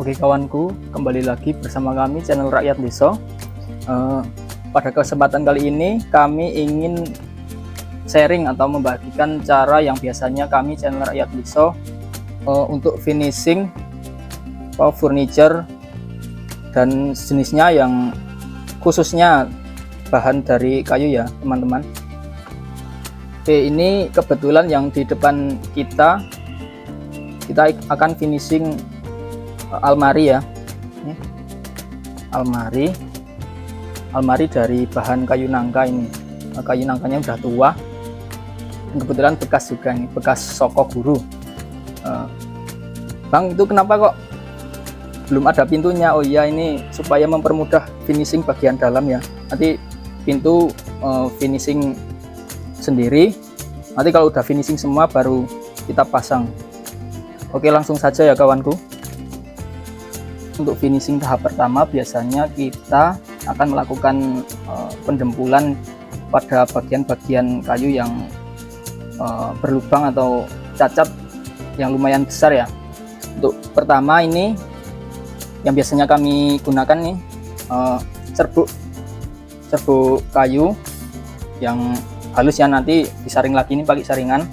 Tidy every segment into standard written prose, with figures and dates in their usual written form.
Oke kawanku, kembali lagi bersama kami channel Rakyat Desa. Pada kesempatan kali ini kami ingin sharing atau membagikan cara yang biasanya kami channel Rakyat Desa untuk finishing furniture dan jenisnya yang khususnya bahan dari kayu ya teman-teman. Oke, ini kebetulan yang di depan kita akan finishing almari ya. Ini almari dari bahan kayu nangka. Ini kayu nangkanya udah tua, kebetulan bekas juga, ini bekas soko guru. Bang, itu kenapa kok belum ada pintunya? Oh iya, ini supaya mempermudah finishing bagian dalam ya. Nanti pintu finishing sendiri, nanti kalau udah finishing semua baru kita pasang. Oke, langsung saja ya kawanku. Untuk finishing tahap pertama biasanya kita akan melakukan pendempulan pada bagian-bagian kayu yang berlubang atau cacat yang lumayan besar ya. Untuk pertama ini yang biasanya kami gunakan nih serbuk kayu yang halus ya, nanti disaring lagi ini pakai saringan.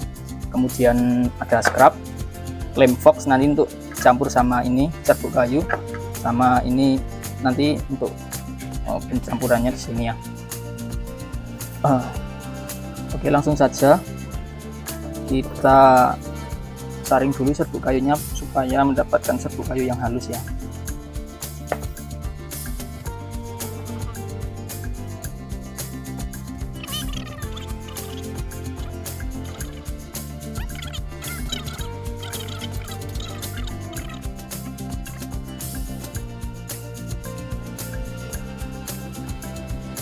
Kemudian ada scrap, lem fox nanti untuk campur sama ini serbuk kayu, sama ini nanti untuk pencampurannya di sini ya. Oke, langsung saja kita saring dulu serbuk kayunya supaya mendapatkan serbuk kayu yang halus ya.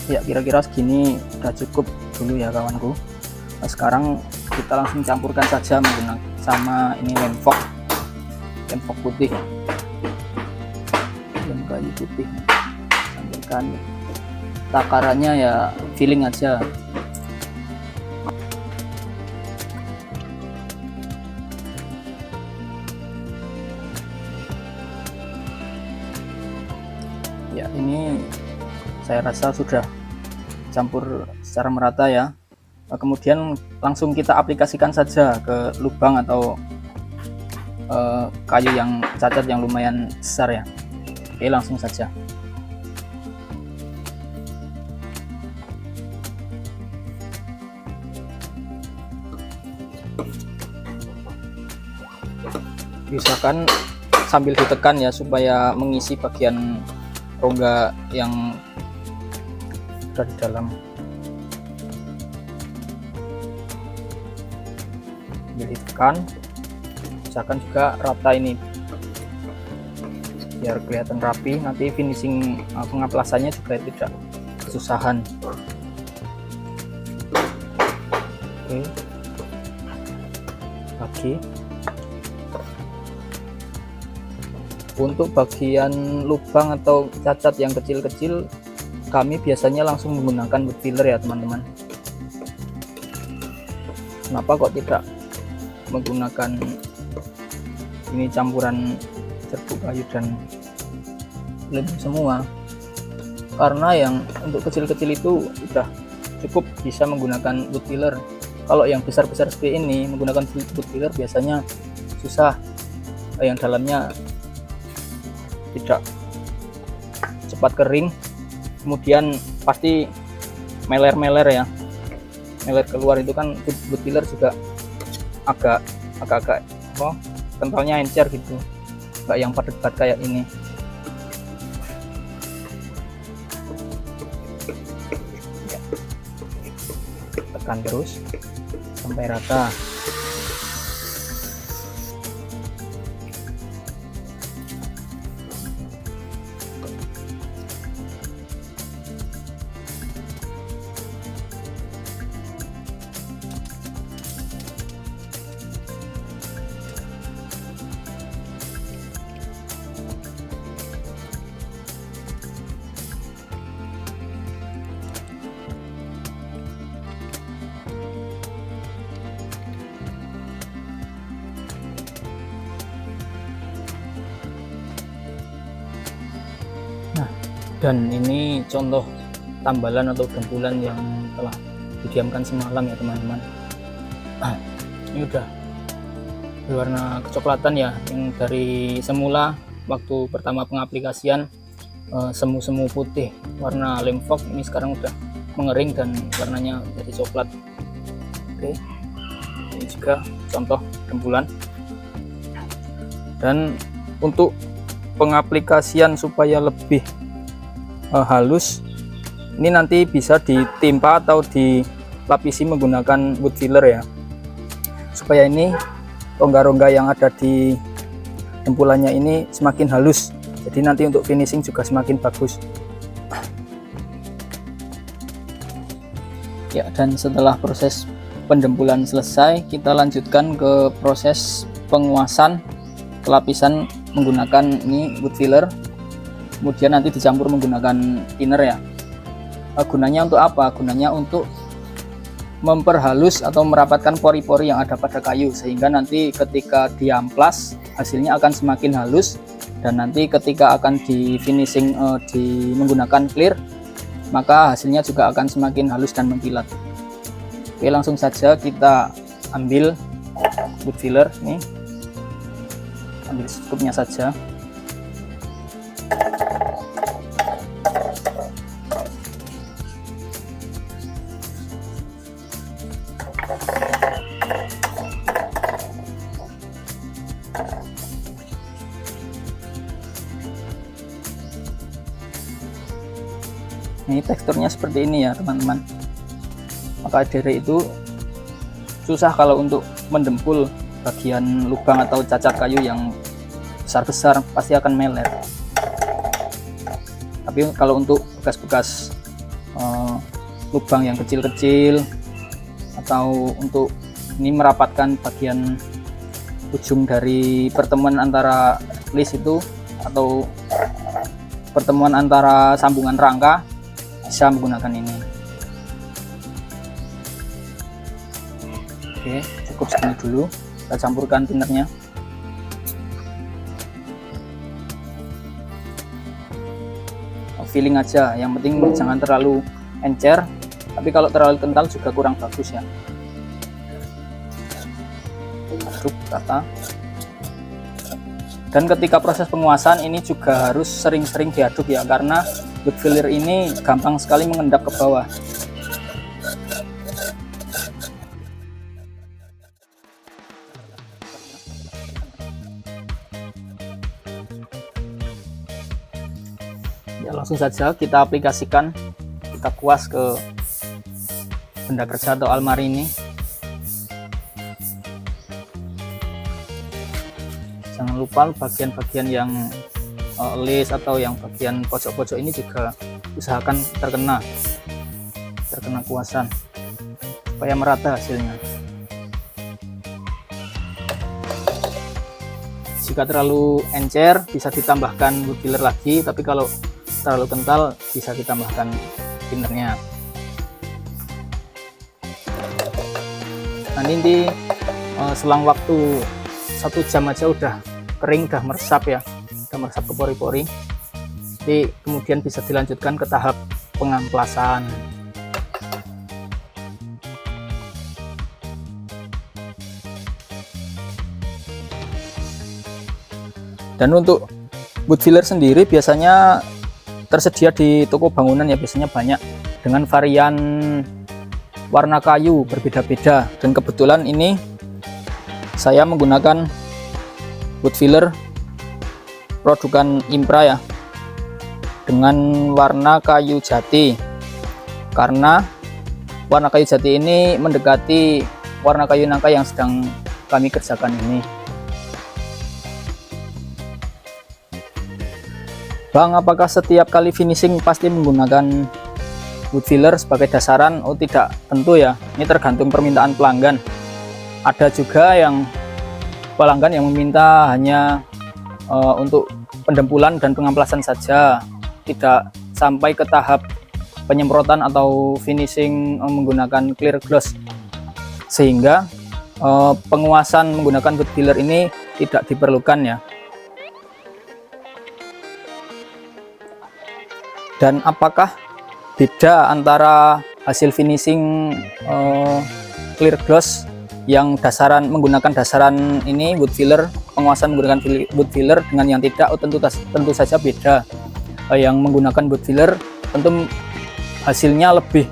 Ya, kira-kira segini udah cukup dulu ya kawanku. Nah, sekarang kita langsung campurkan saja menggunakan sama ini lem fox putih, lem kayu putih. Campurkan, takarannya ya feeling aja. Ya, ini saya rasa sudah campur secara merata ya. Kemudian langsung kita aplikasikan saja ke lubang atau kayu yang cacat yang lumayan besar ya. Oke, langsung saja. Biasakan sambil ditekan ya supaya mengisi bagian rongga yang di dalam. Ditekan, usahakan juga rata ini biar kelihatan rapi. Nanti finishing pengaplasannya juga tidak kesusahan. Oke, lagi untuk bagian lubang atau cacat yang kecil-kecil kami biasanya langsung menggunakan wood filler ya teman-teman. Kenapa kok tidak menggunakan ini campuran serbuk kayu dan lem semua? Karena yang untuk kecil-kecil itu sudah cukup bisa menggunakan wood filler. Kalau yang besar-besar seperti ini menggunakan wood filler biasanya susah, yang dalamnya tidak cepat kering, kemudian pasti meler-meler ya, meler keluar. Itu kan wood filler juga agak-agak kentalnya encer gitu, nggak yang padat kayak ini. Ya, tekan terus sampai rata. Dan ini contoh tambalan atau dempulan yang telah didiamkan semalam ya teman-teman. Ini udah berwarna kecoklatan ya, yang dari semula waktu pertama pengaplikasian semu-semu putih warna lem fog, ini sekarang udah mengering dan warnanya jadi coklat. Oke, ini juga contoh dempulan. Dan untuk pengaplikasian supaya lebih halus, ini nanti bisa ditimpa atau dilapisi menggunakan wood filler ya, supaya ini rongga-rongga yang ada di dempulannya ini semakin halus, jadi nanti untuk finishing juga semakin bagus ya. Dan setelah proses pendempulan selesai, kita lanjutkan ke proses penguasan lapisan menggunakan ini wood filler, kemudian nanti dicampur menggunakan thinner ya. Gunanya untuk apa? Gunanya untuk memperhalus atau merapatkan pori-pori yang ada pada kayu, sehingga nanti ketika diamplas hasilnya akan semakin halus, dan nanti ketika akan di finishing menggunakan clear, maka hasilnya juga akan semakin halus dan mengkilat. Oke, langsung saja kita ambil wood filler nih, ambil secukupnya saja. Ini teksturnya seperti ini ya teman-teman. Maka dari itu susah kalau untuk mendempul bagian lubang atau cacat kayu yang besar-besar, pasti akan meler. Tapi kalau untuk bekas-bekas lubang yang kecil-kecil, atau untuk ini merapatkan bagian ujung dari pertemuan antara list itu atau pertemuan antara sambungan rangka, bisa menggunakan ini. Oke, cukup segini dulu. Kita campurkan thinnernya. Feeling aja, yang penting jangan terlalu encer, tapi kalau terlalu kental juga kurang bagus ya. Aduk rata. Dan ketika proses penguasan ini juga harus sering-sering diaduk ya, karena wood filler ini gampang sekali mengendap ke bawah. Ya, langsung saja kita aplikasikan, kita kuas ke benda kerja atau almari ini. Jangan lupa bagian-bagian yang list atau yang bagian pojok-pojok ini juga usahakan terkena kuasan supaya merata hasilnya. Jika terlalu encer bisa ditambahkan wood filler lagi, tapi kalau terlalu kental bisa ditambahkan thinnernya. Nanti selang waktu 1 jam aja udah kering, udah meresap ya, udah meresap ke pori-pori. Jadi kemudian bisa dilanjutkan ke tahap pengamplasan. Dan untuk wood filler sendiri biasanya tersedia di toko bangunan ya, biasanya banyak dengan varian warna kayu berbeda-beda. Dan kebetulan ini saya menggunakan wood filler produkan Impra ya, dengan warna kayu jati, karena warna kayu jati ini mendekati warna kayu nangka yang sedang kami kerjakan ini. Bang, apakah setiap kali finishing pasti menggunakan wood filler sebagai dasaran? Oh tidak, tentu ya, ini tergantung permintaan pelanggan. Ada juga yang pelanggan yang meminta hanya untuk pendempulan dan pengamplasan saja, tidak sampai ke tahap penyemprotan atau finishing menggunakan clear gloss, sehingga penguasan menggunakan wood filler ini tidak diperlukan ya. Dan apakah beda antara hasil finishing clear gloss yang menggunakan dasaran ini wood filler, penguasaan menggunakan wood filler dengan yang tidak? Tentu saja beda. Yang menggunakan wood filler tentu hasilnya lebih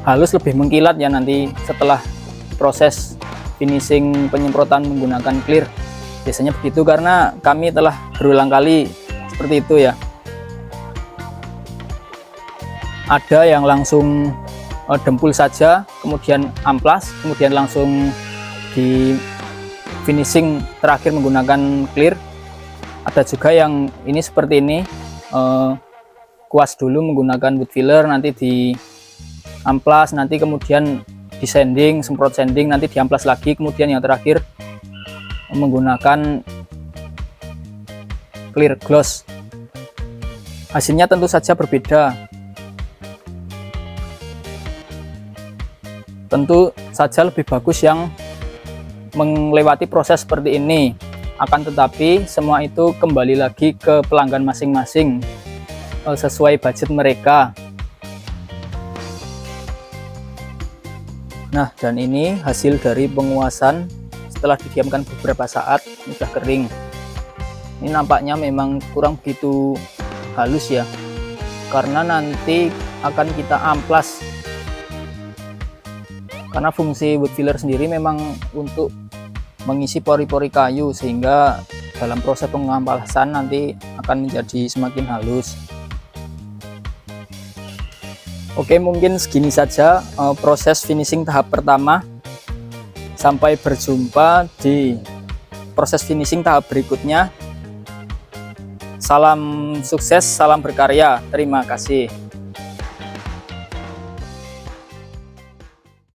halus, lebih mengkilat ya nanti setelah proses finishing penyemprotan menggunakan clear. Biasanya begitu karena kami telah berulang kali seperti itu ya. Ada yang langsung dempul saja, kemudian amplas, kemudian langsung di finishing terakhir menggunakan clear. Ada juga yang ini seperti ini, kuas dulu menggunakan wood filler, nanti di amplas, nanti kemudian di sanding, semprot sanding, nanti di amplas lagi, kemudian yang terakhir menggunakan clear gloss. Hasilnya tentu saja berbeda. Tentu saja lebih bagus yang melewati proses seperti ini. Akan tetapi semua itu kembali lagi ke pelanggan masing-masing, sesuai budget mereka. Nah, dan ini hasil dari penguasan setelah didiamkan beberapa saat, sudah kering. Ini nampaknya memang kurang begitu halus ya, karena nanti akan kita amplas. Karena fungsi wood filler sendiri memang untuk mengisi pori-pori kayu, sehingga dalam proses pengamplasan nanti akan menjadi semakin halus. Oke, mungkin segini saja proses finishing tahap pertama. Sampai berjumpa di proses finishing tahap berikutnya. Salam sukses, salam berkarya. Terima kasih.